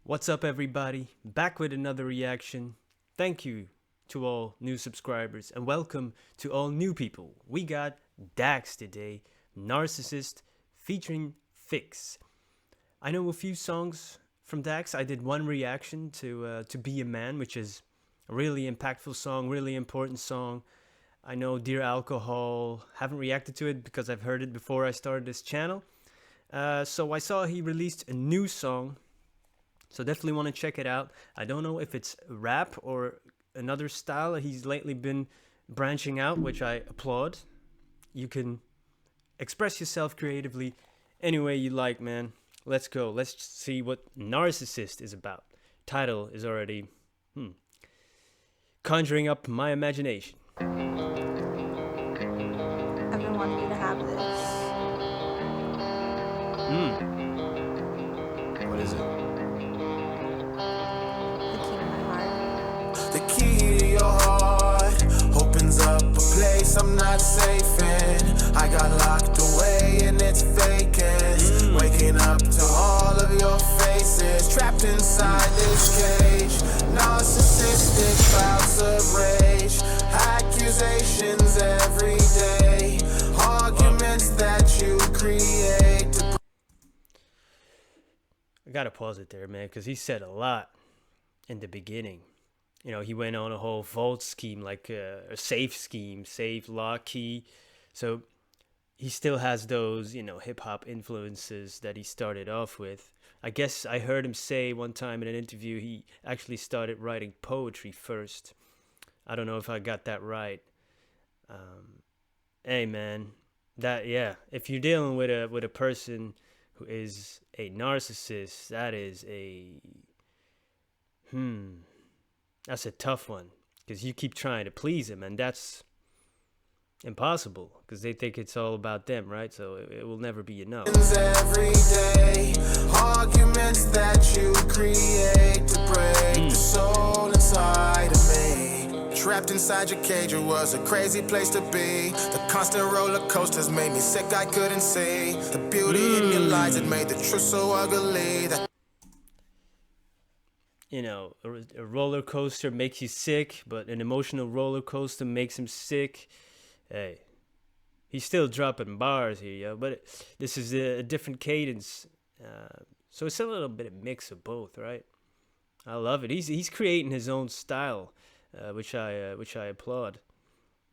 What's up, everybody? Back with another reaction. Thank you to all new subscribers and welcome to all new people. We got Dax today, Narcissist featuring Phix. I know a few songs from Dax. I did one reaction to Be a Man, which is a really impactful song, really important song. I know Dear Alcohol, haven't reacted to it because I've heard it before I started this channel. So I saw he released a new song. So definitely want to check it out. I don't know if it's rap or another style he's lately been branching out, which I applaud. You can express yourself creatively any way you like, man. Let's go. Let's see what Narcissist is about. Title is already conjuring up my imagination. I've been wanting you to have this. What is it? The key to my heart. The key to your heart opens up a place I'm not safe in. I got locked away and it's vacant. Waking up to all of your faces, trapped inside this cage. Narcissistic clouds of rage, accusations every day, arguments that you create to I gotta pause it there, man, because he said a lot in the beginning. You know, he went on a whole vault scheme, like a safe scheme, safe lock key. So he still has those, you know, hip hop influences that he started off with. I guess I heard him say one time in an interview he actually started writing poetry first. I don't know if I got that right. Hey, man, if you're dealing with a person who is a narcissist, that is that's a tough one, because you keep trying to please him, and that's impossible because they think it's all about them, right? So it will never be enough. every day, arguments that you create to break the soul inside of me. Trapped inside your cage, it was a crazy place to be. The constant roller coasters made me sick, I couldn't see the beauty in your lies. It made the truth so ugly that, you know, a roller coaster makes you sick, but an emotional roller coaster makes him sick. Hey, he's still dropping bars here, yo, but this is a different cadence. So it's a little bit of mix of both, right? I love it. He's creating his own style, which I applaud.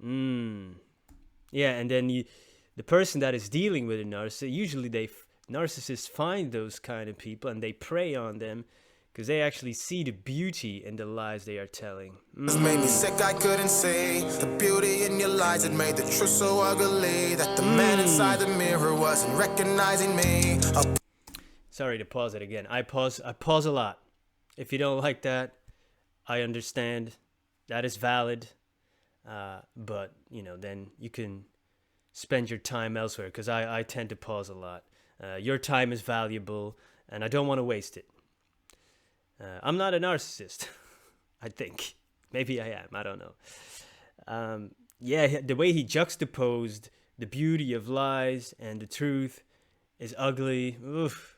Yeah, and then the person that is dealing with a narcissist, usually narcissists find those kind of people and they prey on them, because they actually see the beauty in the lies they are telling. it made me sick, I couldn't see the beauty in your lies. It made the truth so ugly that the man inside the mirror wasn't recognizing me. Sorry to pause it again. I pause a lot. If you don't like that, I understand. That is valid. But, you know, then you can spend your time elsewhere, because I tend to pause a lot. Your time is valuable, and I don't want to waste it. I'm not a narcissist, I think. Maybe I am. I don't know. Yeah, the way he juxtaposed the beauty of lies and the truth is ugly. Oof.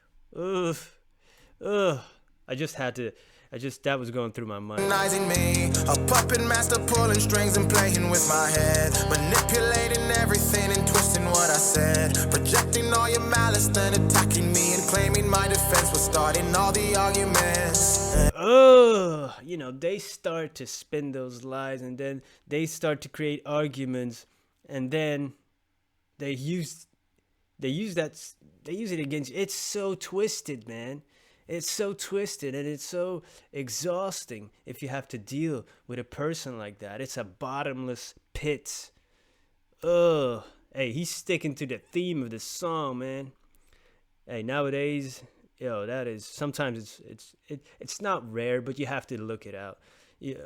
That was going through my mind. Recognizing me, a puppet master pulling strings and playing with my head, manipulating everything and twisting what I said, projecting all your malice, then attacking me and claiming my defense was starting all the arguments. You know, they start to spin those lies, and then they start to create arguments, and then they use it against you. It's so twisted, man. It's so twisted, and it's so exhausting if you have to deal with a person like that. It's a bottomless pit. Hey, he's sticking to the theme of the song, man. Hey, nowadays, yo, that is, sometimes it's not rare, but you have to look it out.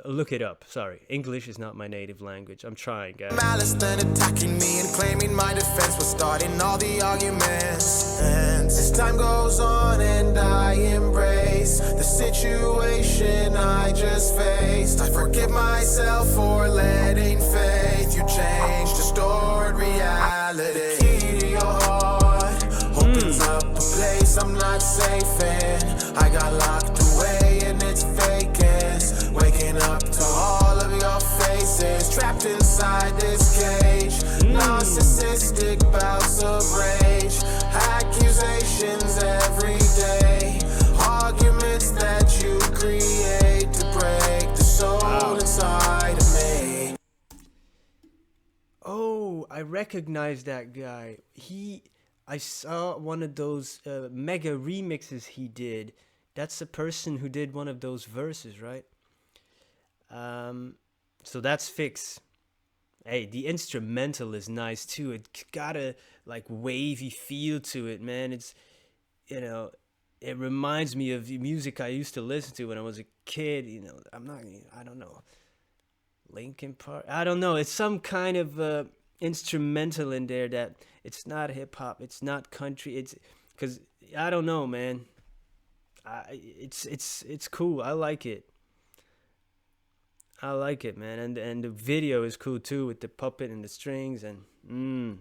Look it up. Sorry, English is not my native language. I'm trying, guys. Malice then attacking me and claiming my defense was starting all the arguments. And as time goes on and I embrace the situation I just faced, I forgive myself for letting faith you change distorted reality. The key to your heart opens up a place I'm not safe in. I got locked away inside this cage. Narcissistic bouts of rage, accusations every day, arguments that you create to break the soul inside of me. Oh, I recognize that guy. I saw one of those mega remixes he did. That's the person who did one of those verses, right? So that's Phix. Hey, the instrumental is nice too. It got a like wavy feel to it, man. It's, it reminds me of the music I used to listen to when I was a kid. I don't know, Linkin Park. I don't know. It's some kind of instrumental in there that it's not hip hop. It's not country. It's because I don't know, man. It's cool. I like it. I like it, man, and the video is cool too with the puppet and the strings and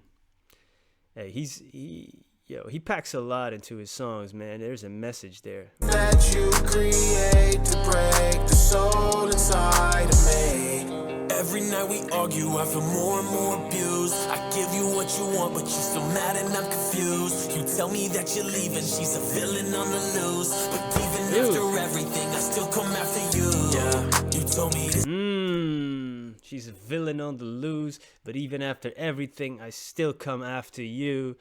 hey, he packs a lot into his songs, man. There's a message there. That you create to break the soul inside of me. Every night we argue, I feel more and more abused. I give you what you want, but you're still mad and I'm confused. You tell me that you're leaving, she's a villain on the loose. But even after everything, I still come after you. Yeah, you told me this. She's a villain on the loose, but even after everything, I still come after you.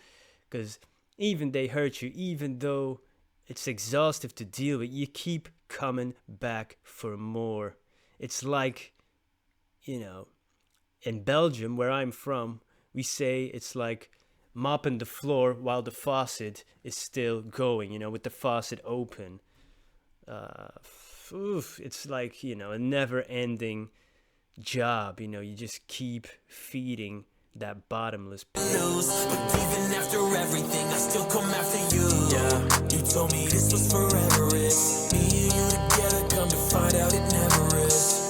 Because even they hurt you, even though it's exhaustive to deal with, you keep coming back for more. It's like, in Belgium, where I'm from, we say it's like mopping the floor while the faucet is still going, with the faucet open. It's like, a never-ending job, you just keep feeding that bottomless pit. But even after everything, I still come after you. Yeah, you told me this was forever. It's me and you together, come to find out it never is.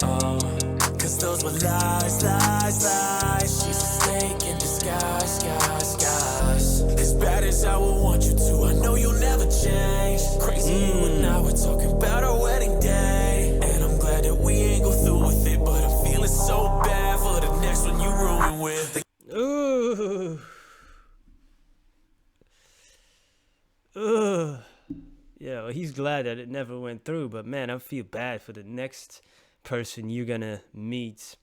Cause those were lies, lies, lies. She's a snake in disguise, guys, guys. As bad as I would want you to, I know you'll never change. Crazy you and I were talking about our wedding day, and I'm glad that we ain't go through with it, but I'm feeling so bad for the next one you ruin with. Ooh. He's glad that it never went through, but man, I feel bad for the next person you're gonna meet.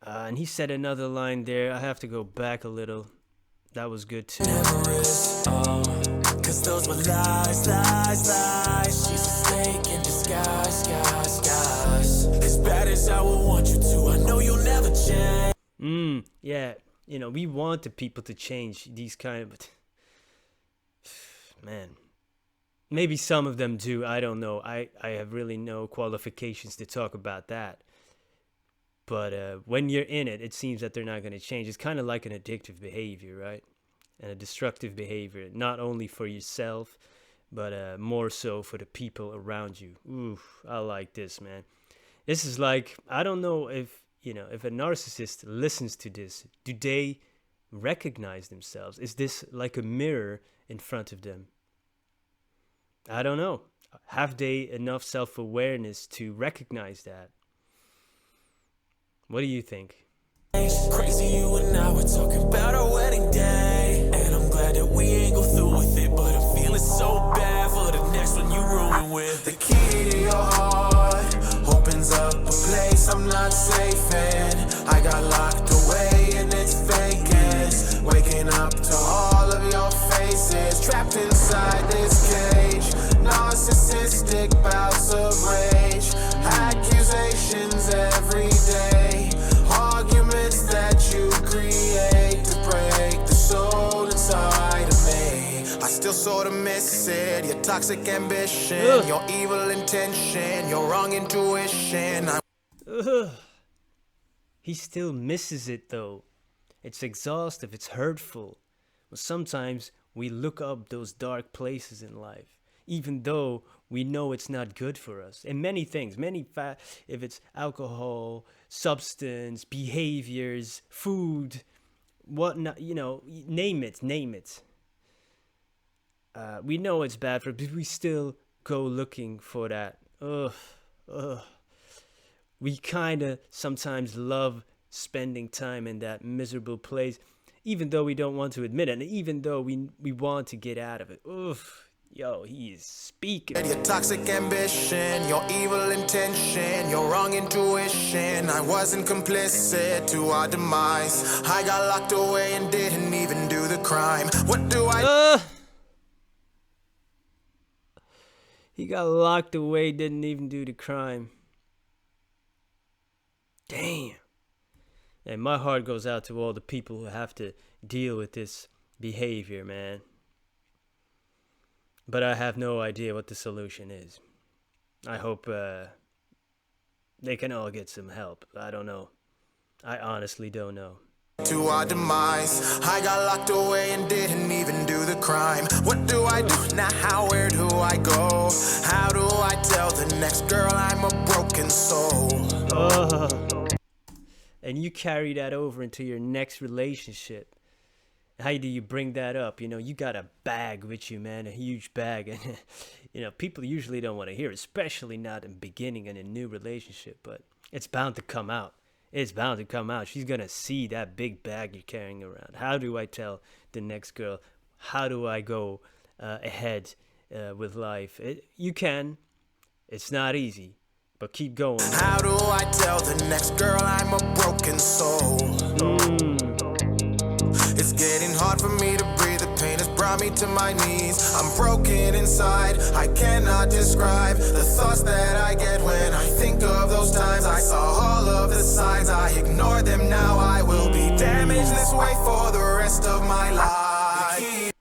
And he said another line there. I have to go back a little. That was good too. Never is, cause those were lies, lies, lies. She's a snake in disguise, guys, guys. As bad as I would want you to, I know you'll never change. Yeah, we want the people to change these kind of, man, maybe some of them do. I don't know. I have really no qualifications to talk about that. But when you're in it, it seems that they're not going to change. It's kind of like an addictive behavior, right? And a destructive behavior, not only for yourself, but more so for the people around you. Oof, I like this, man. This is like, I don't know if a narcissist listens to this, do they recognize themselves? Is this like a mirror in front of them? I don't know. Have they enough self-awareness to recognize that? What do you think? Crazy you and I were talking about our wedding day, and I'm glad that we ain't go through with it, but I'm feeling so bad for the next one you ruin with. The key to your heart opens up a place I'm not safe in. I got locked away and it's vacant, waking up to all of your faces, trapped inside this cage. Narcissistic bouts of rage, accusations every day, arguments that you create to break the soul inside of me. I still sort of miss it, your toxic ambition, your evil intention, your wrong intuition. He still misses it though. It's exhaustive, it's hurtful. But sometimes we look up those dark places in life, even though we know it's not good for us. And many things, if it's alcohol, substance, behaviors, food, whatnot, name it. We know it's bad for us, but we still go looking for that. We kind of sometimes love spending time in that miserable place, even though we don't want to admit it, and even though we want to get out of it. Oof. Yo, he is speaking. Your toxic ambition, your evil intention, your wrong intuition. I wasn't complicit to our demise. I got locked away and didn't even do the crime. What do I He got locked away, didn't even do the crime. Damn. And my heart goes out to all the people who have to deal with this behavior, man. But I have no idea what the solution is. I hope they can all get some help. I don't know. I honestly don't know. To our demise. I got locked away and didn't even do the crime. What do I do now? Where do I go? How do I tell the next girl I'm a broken soul? And you carry that over into your next relationship. How do you bring that up? You know, you got a bag with you, man, a huge bag. And, you know, people usually don't want to hear it, especially not in the beginning in a new relationship. But it's bound to come out. It's bound to come out. She's going to see that big bag you're carrying around. How do I tell the next girl? How do I go ahead with life? You can. It's not easy. But keep going. How do I tell the next girl I'm a broken soul? It's getting hard for me to breathe. The pain has brought me to my knees. I'm broken inside. I cannot describe the thoughts that I get when I think of those times. I saw all of the signs. I ignored them. Now I will be damaged this way for the rest of my life.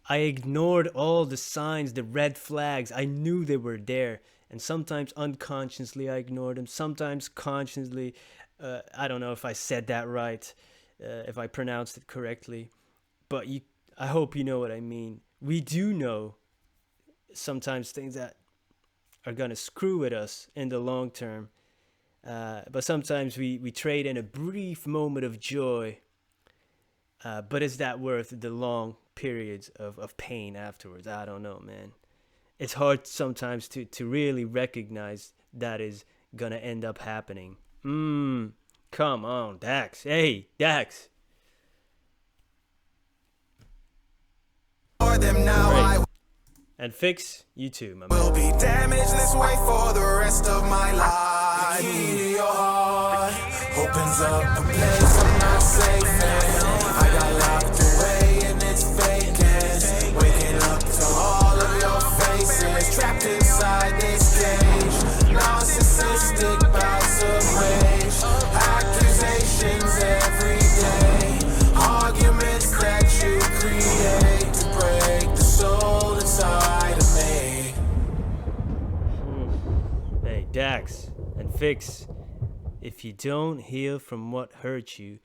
I ignored all the signs, the red flags. I knew they were there. And sometimes unconsciously I ignored them. Sometimes consciously. I don't know if I said that right, if I pronounced it correctly. But I hope you know what I mean. We do know sometimes things that are going to screw with us in the long term. But sometimes we trade in a brief moment of joy. But is that worth the long periods of pain afterwards? I don't know, man. It's hard sometimes to really recognize that is gonna end up happening. Come on, Dax. Hey, Dax. Right. And Phix, you too, my man. Will be damaged this way for the rest of my life. The key to your heart opens up a place I'm not safe in. I got locked away and it's vacant. Waking up to all of your faces, trapped inside this cage. Narcissistic bouts of rage, accusations every day, arguments that you create to break the soul inside of me. Hey, Dax and Phix, if you don't heal from what hurt you,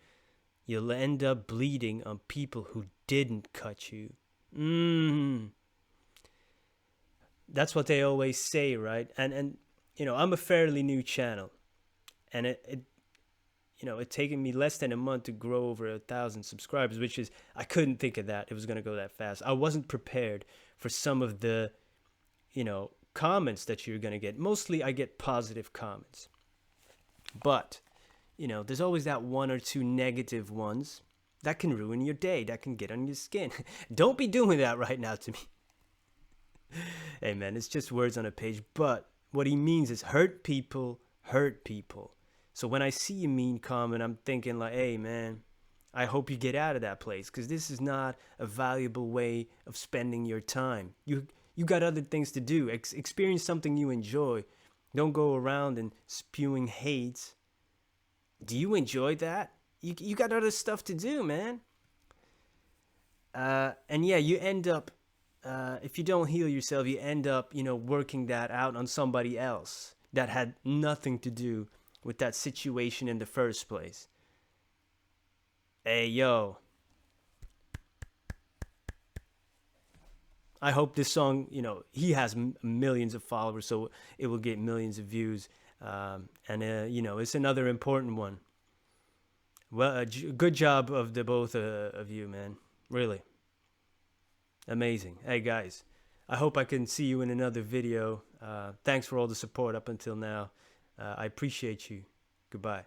you'll end up bleeding on people who didn't cut you. That's what they always say, right? And you know, I'm a fairly new channel, and it taken me less than a month to grow over 1,000 subscribers, which is, I couldn't think of that. It was going to go that fast. I wasn't prepared for some of the, comments that you're going to get. Mostly I get positive comments, but, there's always that one or two negative ones that can ruin your day, that can get on your skin. Don't be doing that right now to me. Hey man, it's just words on a page, but what he means is hurt people hurt people. So when I see a mean comment, I'm thinking like, hey man, I hope you get out of that place, because this is not a valuable way of spending your time. You got other things to do. Experience something you enjoy. Don't go around and spewing hate. Do you enjoy that? You got other stuff to do, man. And yeah, you end up, if you don't heal yourself, you end up, working that out on somebody else that had nothing to do with that situation in the first place. Hey, yo. I hope this song, he has millions of followers, so it will get millions of views. It's another important one. Well, good job of the both of you, man. Really. Amazing. Hey, guys. I hope I can see you in another video. Thanks for all the support up until now. I appreciate you. Goodbye.